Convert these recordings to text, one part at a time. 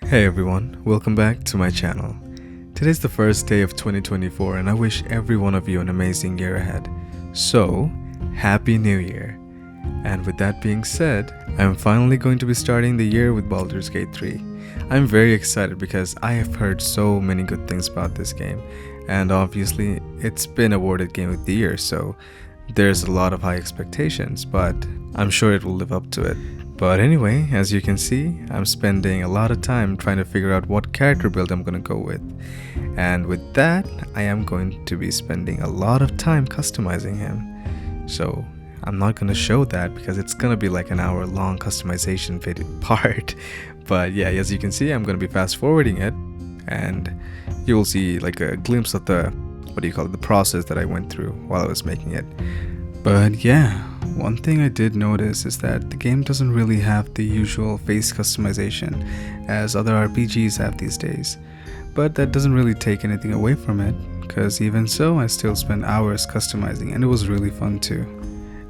Hey everyone, welcome back to my channel. Today's the first day of 2024 and I wish every one of you an amazing year ahead. So, Happy New Year! And with that being said, I'm finally going to be starting the year with Baldurs Gate 3. I'm very excited because I have heard so many good things about this game, and obviously it's been awarded Game of the Year, so there's a lot of high expectations, but I'm sure it will live up to it. But anyway, as you can see, I'm spending a lot of time trying to figure out what character build I'm gonna go with. And with that, I am going to be spending a lot of time customizing him. So I'm not gonna show that because it's gonna be like an hour-long customization video part. But yeah, as you can see, I'm gonna be fast forwarding it, and you will see like a glimpse of the the process that I went through while I was making it. But yeah, one thing I did notice is that the game doesn't really have the usual face customization as other RPGs have these days. But that doesn't really take anything away from it, because even so I still spent hours customizing and it was really fun too.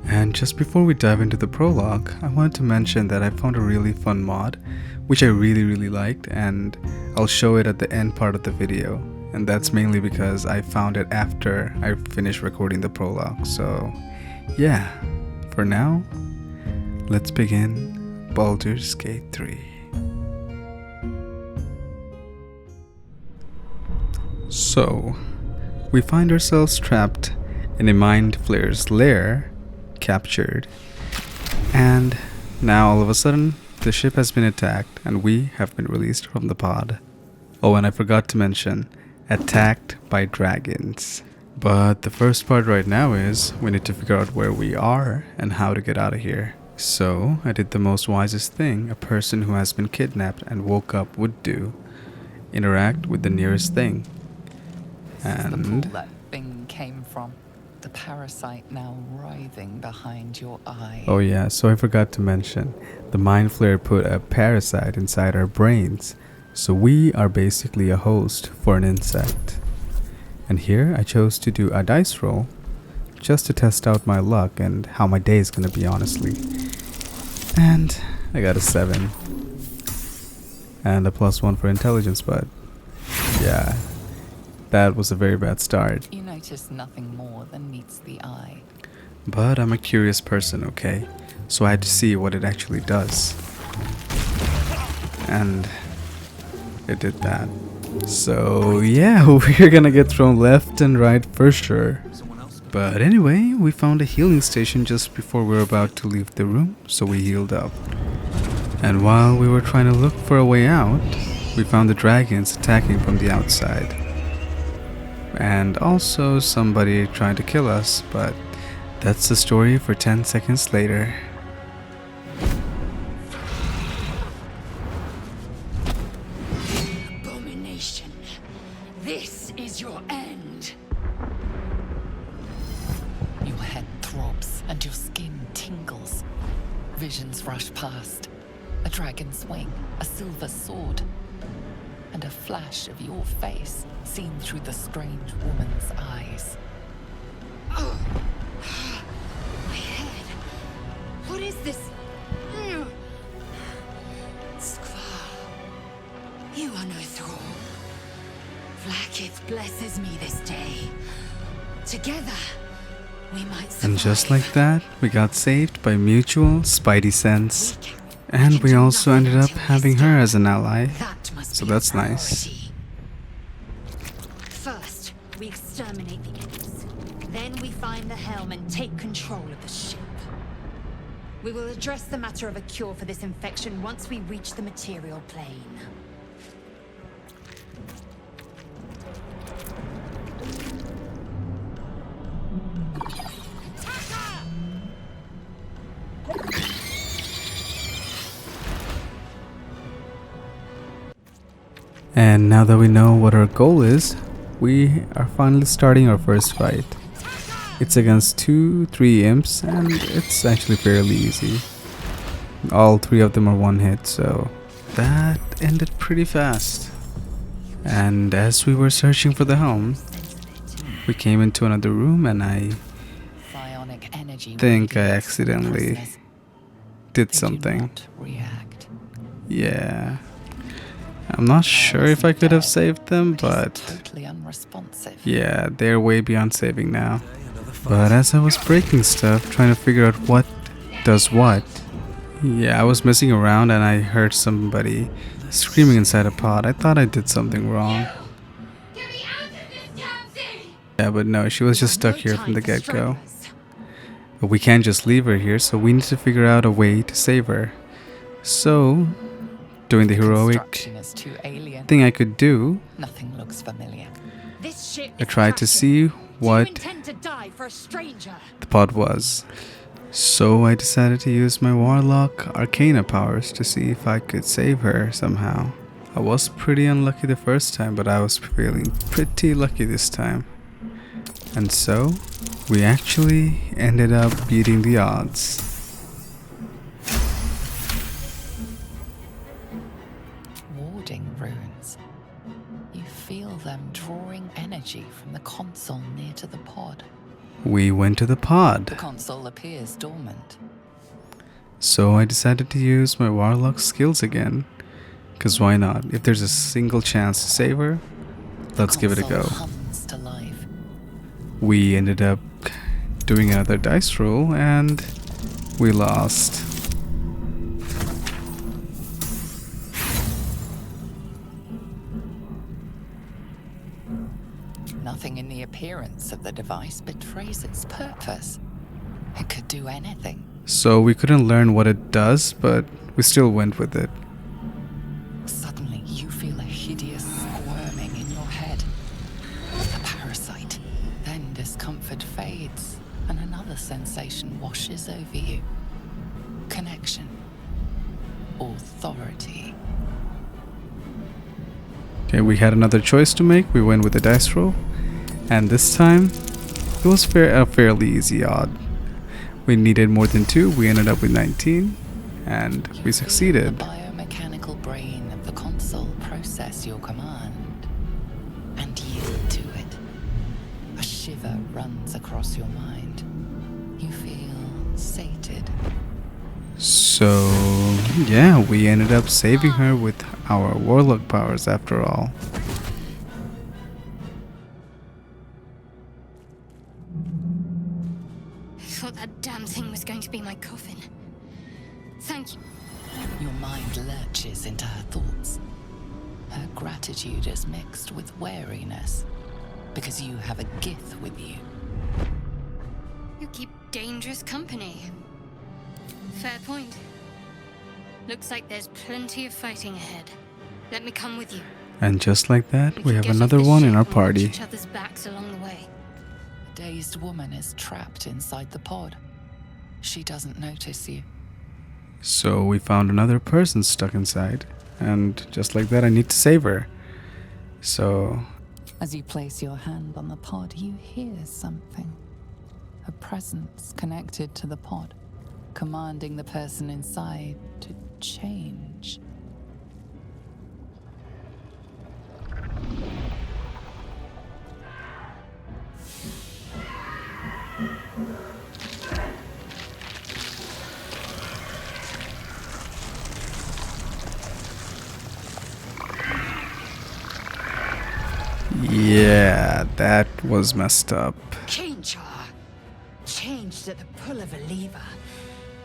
And just before we dive into the prologue, I wanted to mention that I found a really fun mod, which I really liked, and I'll show it at the end part of the video. And that's mainly because I found it after I finished recording the prologue. So yeah, for now, let's begin Baldurs Gate 3. So, we find ourselves trapped in a mind flayer's lair, captured, and now all of a sudden the ship has been attacked and we have been released from the pod. Oh, and I forgot to mention, attacked by dragons. But the first part right now is we need to figure out where we are and how to get out of here. So I did the most wisest thing a person who has been kidnapped and woke up would do. Interact with the nearest thing. And the pool that thing came from. The parasite now writhing behind your eye. Oh yeah, so I forgot to mention, the mind flayer put a parasite inside our brains. So we are basically a host for an insect. And here I chose to do a dice roll just to test out my luck and how my day is gonna be, honestly. And I got a 7 and a +1 for intelligence, but yeah, that was a very bad start. You notice nothing more than meets the eye. But I'm a curious person, okay? So I had to see what it actually does. And it did that. So yeah, we're gonna get thrown left and right for sure. But anyway, we found a healing station just before we were about to leave the room, so we healed up. And while we were trying to look for a way out, we found the dragons attacking from the outside. And also somebody trying to kill us, but that's the story for 10 seconds later. This is your end. Your head throbs and your skin tingles. Visions rush past. A dragon's wing, a silver sword, and a flash of your face seen through the strange woman's eyes. Oh, my head. What is this? Skvar, you are no thrall. Vlaakith blesses me this day. Together, we might survive. And just like that, we got saved by mutual spidey sense. And we also ended up having her as an ally. So that's nice. First, we exterminate the imps. Then we find the helm and take control of the ship. We will address the matter of a cure for this infection once we reach the material plane. And now that we know what our goal is, we are finally starting our first fight. It's against 2-3 imps and it's actually fairly easy. All 3 of them are one hit, so that ended pretty fast. And as we were searching for the helm, we came into another room and I think I accidentally did something. Yeah. I'm not sure if I could have saved them, but totally unresponsive. yeah, they're way beyond saving now. But as I was breaking stuff, trying to figure out what does what, yeah, I was messing around and I heard somebody screaming inside a pod. I thought I did something wrong. Get me out of this damn thing! Yeah, but no, she was just stuck here from the get-go. But we can't just leave her here, so we need to figure out a way to save her. So, doing the heroic Construction is too alien. thing I could do, Nothing looks familiar. This ship I tried to see Do you what intend to die for a stranger? the pod was. So I decided to use my Warlock Arcana powers to see if I could save her somehow. I was pretty unlucky the first time, but I was feeling pretty lucky this time. And so, we actually ended up beating the odds. Warding runes. You feel them drawing energy from the console near to the pod. We went to the pod. The console appears dormant. So I decided to use my Warlock skills again. Cause why not? If there's a single chance to save her, let's give it a go. Console hums to life. We ended up doing another dice roll and we lost. Nothing in the appearance of the device betrays its purpose. It could do anything. So we couldn't learn what it does, but we still went with it. Suddenly, you feel a hideous squirming in your head. A parasite. Then discomfort fades, and another sensation washes over you. Connection. Authority. Okay, we had another choice to make. We went with the dice roll. And this time, it was a fairly easy odd. We needed more than 2. We ended up with 19. And we succeeded. The biomechanical brain of the console process your command and yield to it. A shiver runs across your mind. You feel sated. So, yeah, we ended up saving her with our Warlock powers after all. I thought that damn thing was going to be my coffin. Thank you. Your mind lurches into her thoughts. Her gratitude is mixed with wariness, because you have a Gith with you. You keep dangerous company. Fair point. Looks like there's plenty of fighting ahead. Let me come with you. And just like that, we can have get off another this one ship in our and watch party. Each other's backs along the way. A dazed woman is trapped inside the pod. She doesn't notice you. So we found another person stuck inside. And just like that, I need to save her. So, As you place your hand on the pod, you hear something. A presence connected to the pod, commanding the person inside to change. yeah, that was messed up. Change her. Changed at the pull of a lever.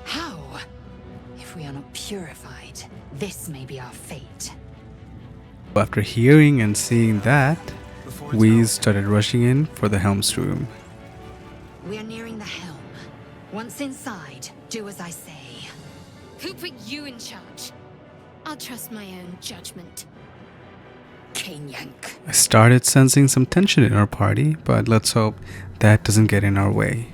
How? If we are not purified, this may be our fate. After hearing and seeing that, we started rushing in for the helm's room. We are nearing the helm. Once inside, do as I say. Who put you in charge? I'll trust my own judgment. Yank. I started sensing some tension in our party, but let's hope that doesn't get in our way.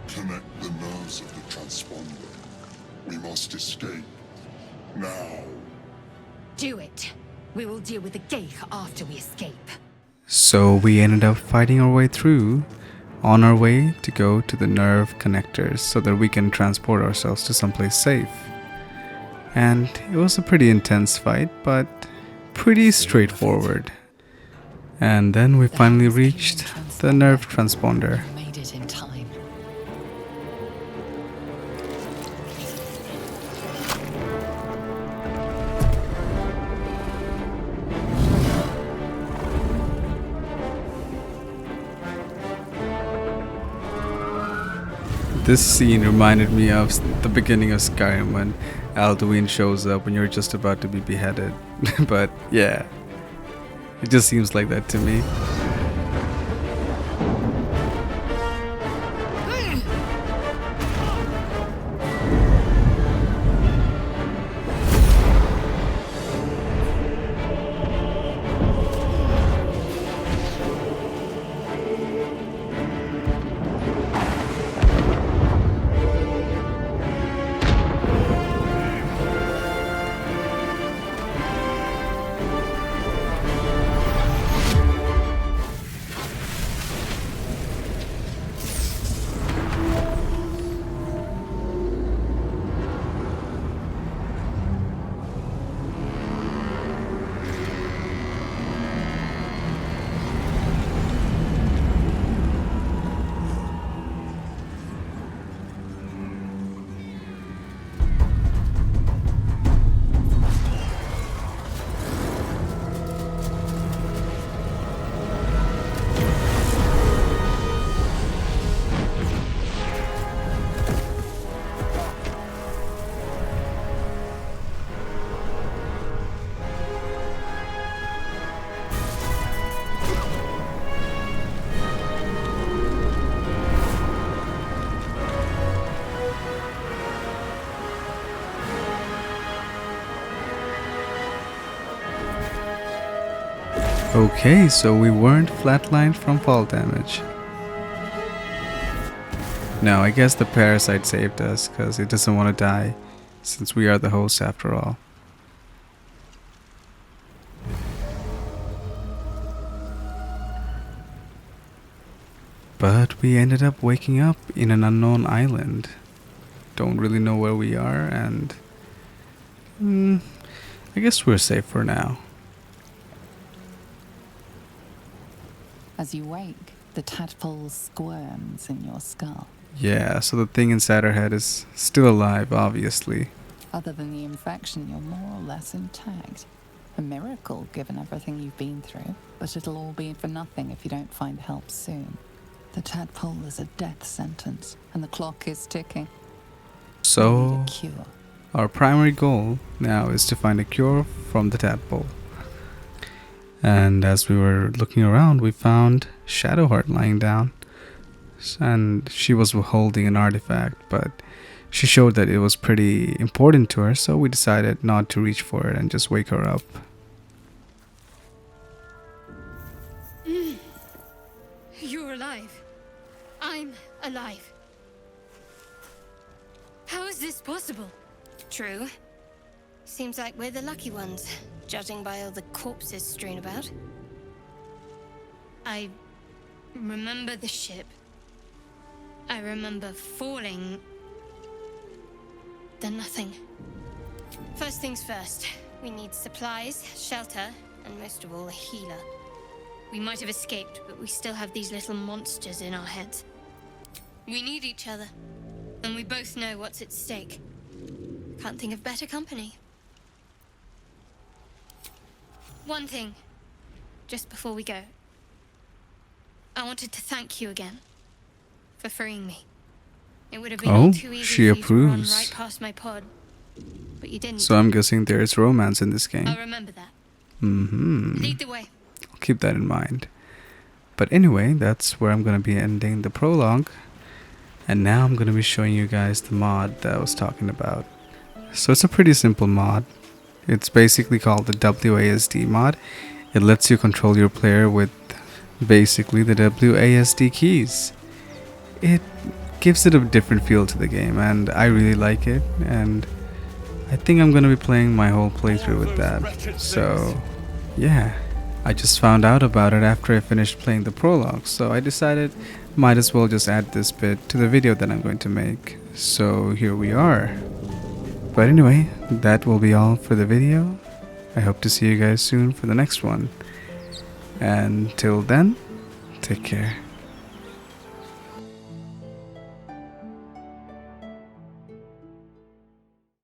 Connect the nerves of the transponder. We must escape. Now. Do it. We will deal with the Gate after we escape. So we ended up fighting our way through, on our way to go to the nerve connectors so that we can transport ourselves to someplace safe. And it was a pretty intense fight, but pretty straightforward. And then we finally reached the nerve transponder. You made it in time. This scene reminded me of the beginning of Skyrim when Alduin shows up when you're just about to be beheaded. But yeah, it just seems like that to me. Okay, so we weren't flatlined from fall damage. No, I guess the parasite saved us because it doesn't want to die, since we are the hosts after all. But we ended up waking up in an unknown island. Don't really know where we are, and I guess we're safe for now. As you wake, the tadpole squirms in your skull. Yeah, so the thing inside our head is still alive, obviously. Other than the infection, you're more or less intact. A miracle, given everything you've been through. But it'll all be for nothing if you don't find help soon. The tadpole is a death sentence, and the clock is ticking. You So, need a cure. our primary goal now is to find a cure from the tadpole. And as we were looking around, we found Shadowheart lying down. And she was holding an artifact, but she showed that it was pretty important to her, so we decided not to reach for it and just wake her up. You're alive. I'm alive. How is this possible? True. Seems like we're the lucky ones, judging by all the corpses strewn about. I remember the ship. I remember falling. Then nothing. First things first, we need supplies, shelter, and most of all, a healer. We might have escaped, but we still have these little monsters in our heads. We need each other, and we both know what's at stake. Can't think of better company. One thing, just before we go. I wanted to thank you again for freeing me. It would have been all too easy she for you to run approves. right past my pod, but you didn't. So I'm guessing there is romance in this game. I'll remember that. Mm-hmm. Lead the way. I'll keep that in mind. But anyway, that's where I'm going to be ending the prologue. And now I'm going to be showing you guys the mod that I was talking about. So it's a pretty simple mod. It's basically called the WASD mod. It lets you control your player with basically the WASD keys. It gives it a different feel to the game, and I really like it, and I think I'm going to be playing my whole playthrough with that. So yeah, I just found out about it after I finished playing the prologue, so I decided might as well just add this bit to the video that I'm going to make. So here we are. But anyway, that will be all for the video. I hope to see you guys soon for the next one. And till then, take care.